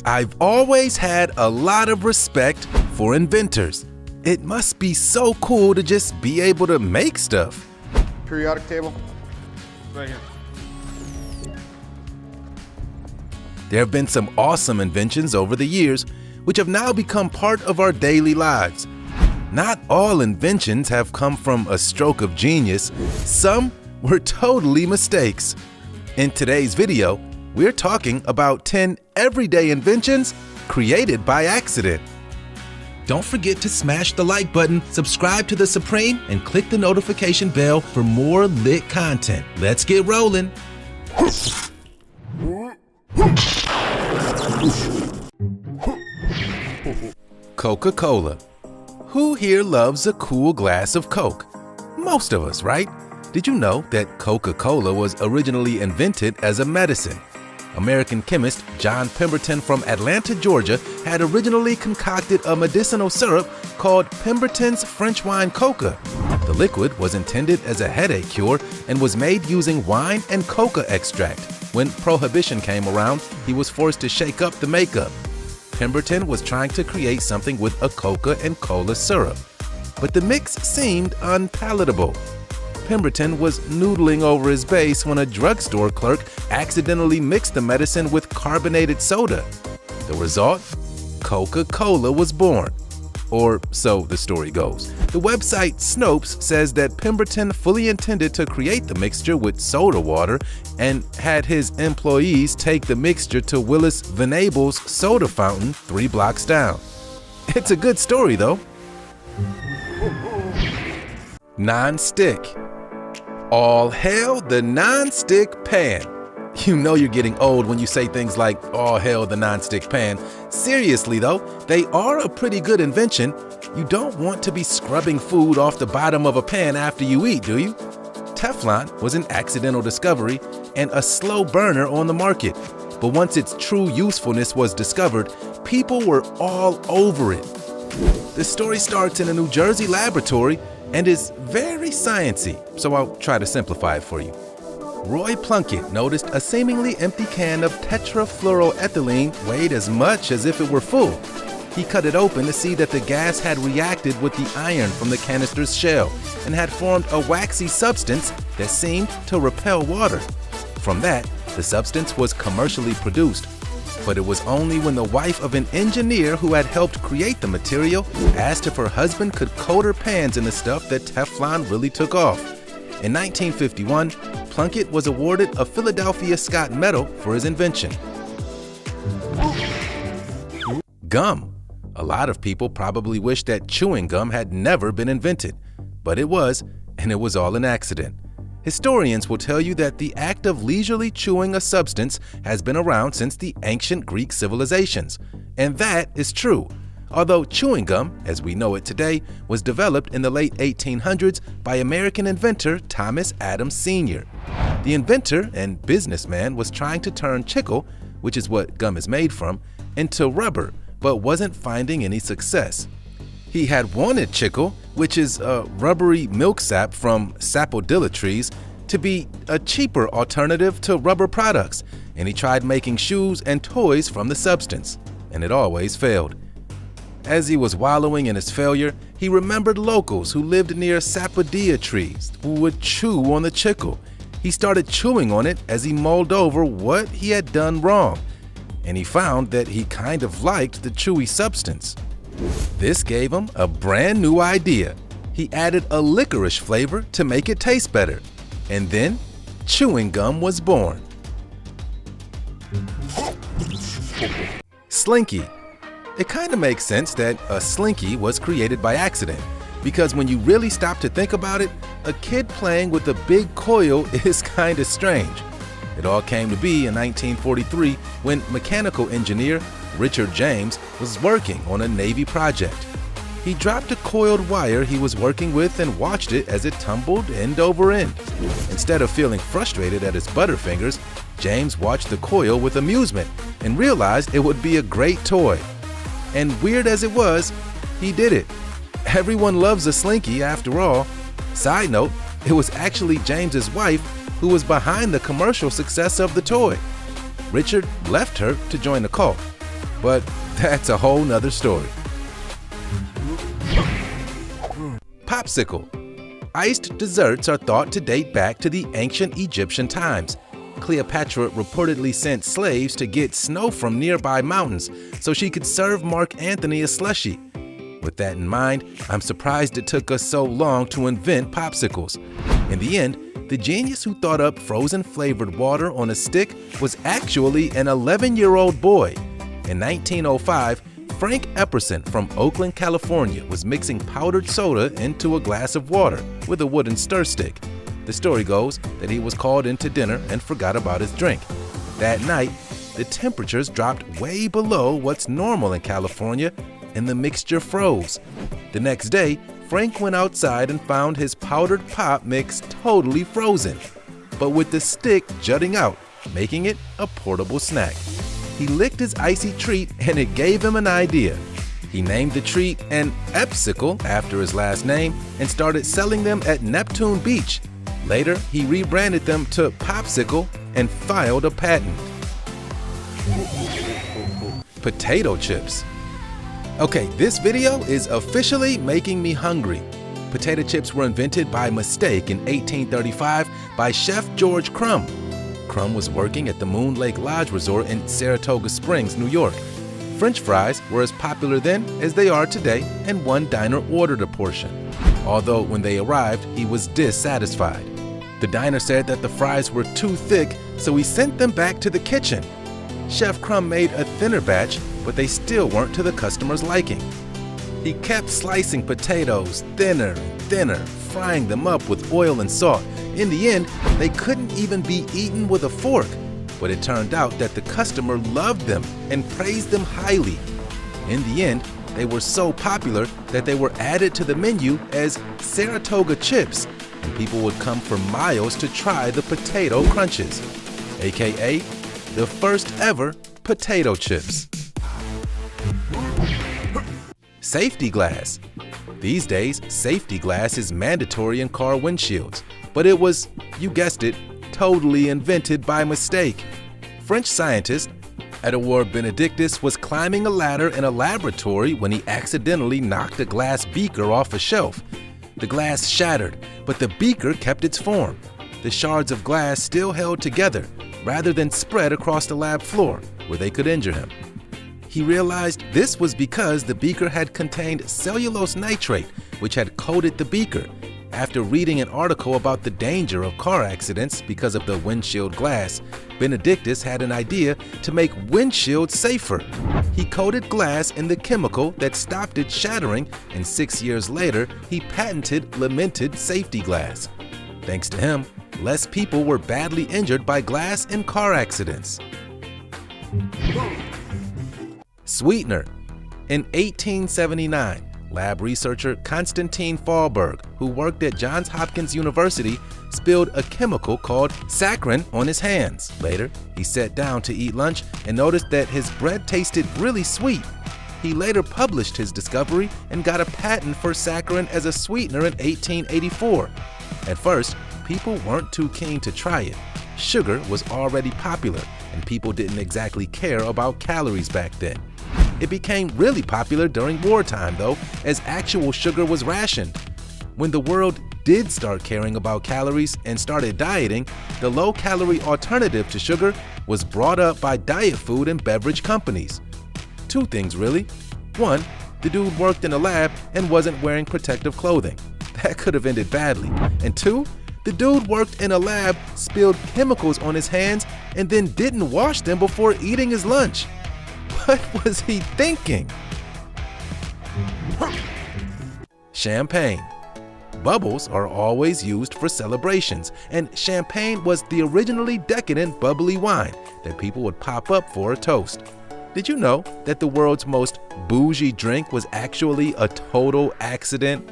I've always had a lot of respect for inventors. It must be so cool to just be able to make stuff. Periodic table? Right here. There have been some awesome inventions over the years, which have now become part of our daily lives. Not all inventions have come from a stroke of genius. Some were totally mistakes. In today's video, we're talking about 10 everyday inventions created by accident. Don't forget to smash the like button, subscribe to The Supreme, and click the notification bell for more lit content. Let's get rolling. Coca-Cola. Who here loves a cool glass of Coke? Most of us, right? Did you know that Coca-Cola was originally invented as a medicine? American chemist John Pemberton from Atlanta, Georgia, had originally concocted a medicinal syrup called Pemberton's French wine coca. The liquid was intended as a headache cure and was made using wine and coca extract. When Prohibition came around, he was forced to shake up the makeup. Pemberton was trying to create something with a coca and cola syrup, but the mix seemed unpalatable. Pemberton was noodling over his base when a drugstore clerk accidentally mixed the medicine with carbonated soda. The result? Coca-Cola was born. Or so the story goes. The website Snopes says that Pemberton fully intended to create the mixture with soda water and had his employees take the mixture to Willis Venable's soda fountain 3 blocks down. It's a good story though. Non-stick. All hail the non-stick pan. You know you're getting old when you say things like, all hail the non-stick pan. Seriously though, they are a pretty good invention. You don't want to be scrubbing food off the bottom of a pan after you eat, do you? Teflon was an accidental discovery and a slow burner on the market. But once its true usefulness was discovered, people were all over it. The story starts in a New Jersey laboratory and is very sciencey, so I'll try to simplify it for you. Roy Plunkett noticed a seemingly empty can of tetrafluoroethylene weighed as much as if it were full. He cut it open to see that the gas had reacted with the iron from the canister's shell and had formed a waxy substance that seemed to repel water. From that, the substance was commercially produced. But it was only when the wife of an engineer who had helped create the material asked if her husband could coat her pans in the stuff that Teflon really took off. In 1951, Plunkett was awarded a Philadelphia Scott Medal for his invention. Gum. A lot of people probably wish that chewing gum had never been invented, but it was, and it was all an accident. Historians will tell you that the act of leisurely chewing a substance has been around since the ancient Greek civilizations, and that is true. Although chewing gum, as we know it today, was developed in the late 1800s by American inventor Thomas Adams Sr. The inventor and businessman was trying to turn chicle, which is what gum is made from, into rubber, but wasn't finding any success. He had wanted chicle, which is a rubbery milk sap from sapodilla trees, to be a cheaper alternative to rubber products, and he tried making shoes and toys from the substance, and it always failed. As he was wallowing in his failure, he remembered locals who lived near sapodilla trees who would chew on the chicle. He started chewing on it as he mulled over what he had done wrong, and he found that he kind of liked the chewy substance. This gave him a brand new idea. He added a licorice flavor to make it taste better, and then chewing gum was born. Slinky. It kind of makes sense that a slinky was created by accident, because when you really stop to think about it, a kid playing with a big coil is kind of strange. It all came to be in 1943 when mechanical engineer Richard James was working on a Navy project. He dropped a coiled wire he was working with and watched it as it tumbled end over end. Instead of feeling frustrated at his butterfingers, James watched the coil with amusement and realized it would be a great toy. And weird as it was, he did it. Everyone loves a slinky after all. Side note, it was actually James's wife who was behind the commercial success of the toy. Richard left her to join the cult. But that's a whole nother story. Popsicle. Iced desserts are thought to date back to the ancient Egyptian times. Cleopatra reportedly sent slaves to get snow from nearby mountains so she could serve Mark Antony a slushie. With that in mind, I'm surprised it took us so long to invent popsicles. In the end, the genius who thought up frozen flavored water on a stick was actually an 11-year-old boy. In 1905, Frank Epperson from Oakland, California was mixing powdered soda into a glass of water with a wooden stir stick. The story goes that he was called in to dinner and forgot about his drink. That night, the temperatures dropped way below what's normal in California, and the mixture froze. The next day, Frank went outside and found his powdered pop mix totally frozen, but with the stick jutting out, making it a portable snack. He licked his icy treat and it gave him an idea. He named the treat an Epsicle after his last name and started selling them at Neptune Beach. Later, he rebranded them to Popsicle and filed a patent. Potato chips. Okay, this video is officially making me hungry. Potato chips were invented by mistake in 1835 by Chef George Crumb. Crumb was working at the Moon Lake Lodge Resort in Saratoga Springs, New York. French fries were as popular then as they are today, and one diner ordered a portion. Although when they arrived, he was dissatisfied. The diner said that the fries were too thick, so he sent them back to the kitchen. Chef Crumb made a thinner batch, but they still weren't to the customer's liking. He kept slicing potatoes thinner and thinner, frying them up with oil and salt. In the end, they couldn't even be eaten with a fork, but it turned out that the customer loved them and praised them highly. In the end, they were so popular that they were added to the menu as Saratoga chips, and people would come for miles to try the potato crunches, aka the first ever potato chips. Safety glass. These days, safety glass is mandatory in car windshields, but it was, you guessed it, totally invented by mistake. French scientist Edouard Benedictus was climbing a ladder in a laboratory when he accidentally knocked a glass beaker off a shelf. The glass shattered, but the beaker kept its form. The shards of glass still held together, rather than spread across the lab floor, where they could injure him. He realized this was because the beaker had contained cellulose nitrate, which had coated the beaker. After reading an article about the danger of car accidents because of the windshield glass, Benedictus had an idea to make windshields safer. He coated glass in the chemical that stopped it shattering, and 6 years later, he patented lamented safety glass. Thanks to him, less people were badly injured by glass in car accidents. Sweetener. In 1879, lab researcher Konstantin Fallberg, who worked at Johns Hopkins University, spilled a chemical called saccharin on his hands. Later, he sat down to eat lunch and noticed that his bread tasted really sweet. He later published his discovery and got a patent for saccharin as a sweetener in 1884. At first, people weren't too keen to try it. Sugar was already popular, and people didn't exactly care about calories back then. It became really popular during wartime, though, as actual sugar was rationed. When the world did start caring about calories and started dieting, the low-calorie alternative to sugar was brought up by diet food and beverage companies. Two things, really. One, the dude worked in a lab and wasn't wearing protective clothing. That could have ended badly. And two, the dude worked in a lab, spilled chemicals on his hands, and then didn't wash them before eating his lunch. What was he thinking? Champagne. Bubbles are always used for celebrations, and champagne was the originally decadent bubbly wine that people would pop up for a toast. Did you know that the world's most bougie drink was actually a total accident?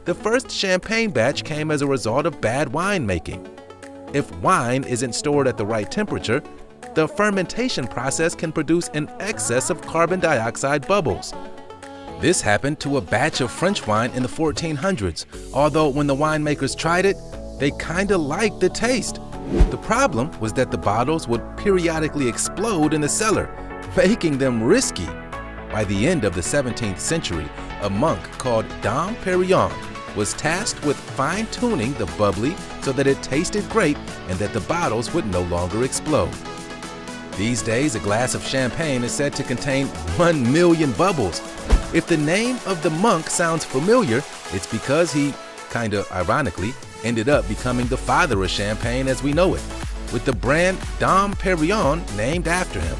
The first champagne batch came as a result of bad winemaking. If wine isn't stored at the right temperature, the fermentation process can produce an excess of carbon dioxide bubbles. This happened to a batch of French wine in the 1400s, although when the winemakers tried it, they kinda liked the taste. The problem was that the bottles would periodically explode in the cellar. making them risky. By the end of the 17th century, a monk called Dom Perignon was tasked with fine-tuning the bubbly so that it tasted great and that the bottles would no longer explode. These days, a glass of champagne is said to contain 1 million bubbles. If the name of the monk sounds familiar, it's because he, kinda ironically, ended up becoming the father of champagne as we know it, with the brand Dom Perignon named after him.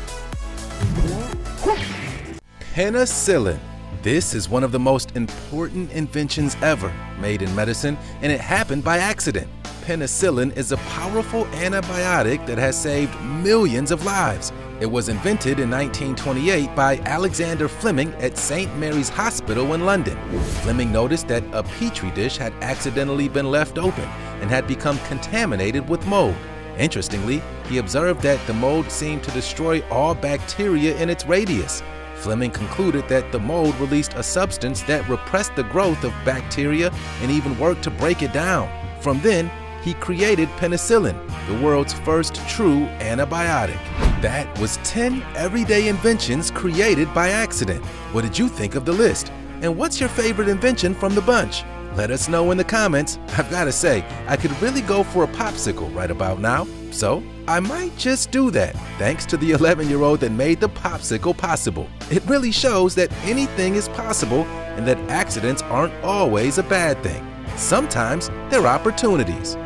Penicillin. This is one of the most important inventions ever made in medicine, and it happened by accident. Penicillin is a powerful antibiotic that has saved millions of lives. It was invented in 1928 by Alexander Fleming at St. Mary's Hospital in London. Fleming noticed that a petri dish had accidentally been left open and had become contaminated with mold. Interestingly, he observed that the mold seemed to destroy all bacteria in its radius. Fleming concluded that the mold released a substance that repressed the growth of bacteria and even worked to break it down. From then, he created penicillin, the world's first true antibiotic. That was 10 everyday inventions created by accident. What did you think of the list? And what's your favorite invention from the bunch? Let us know in the comments. I've got to say, I could really go for a popsicle right about now, so I might just do that, thanks to the 11-year-old that made the popsicle possible. It really shows that anything is possible and that accidents aren't always a bad thing. Sometimes they're opportunities.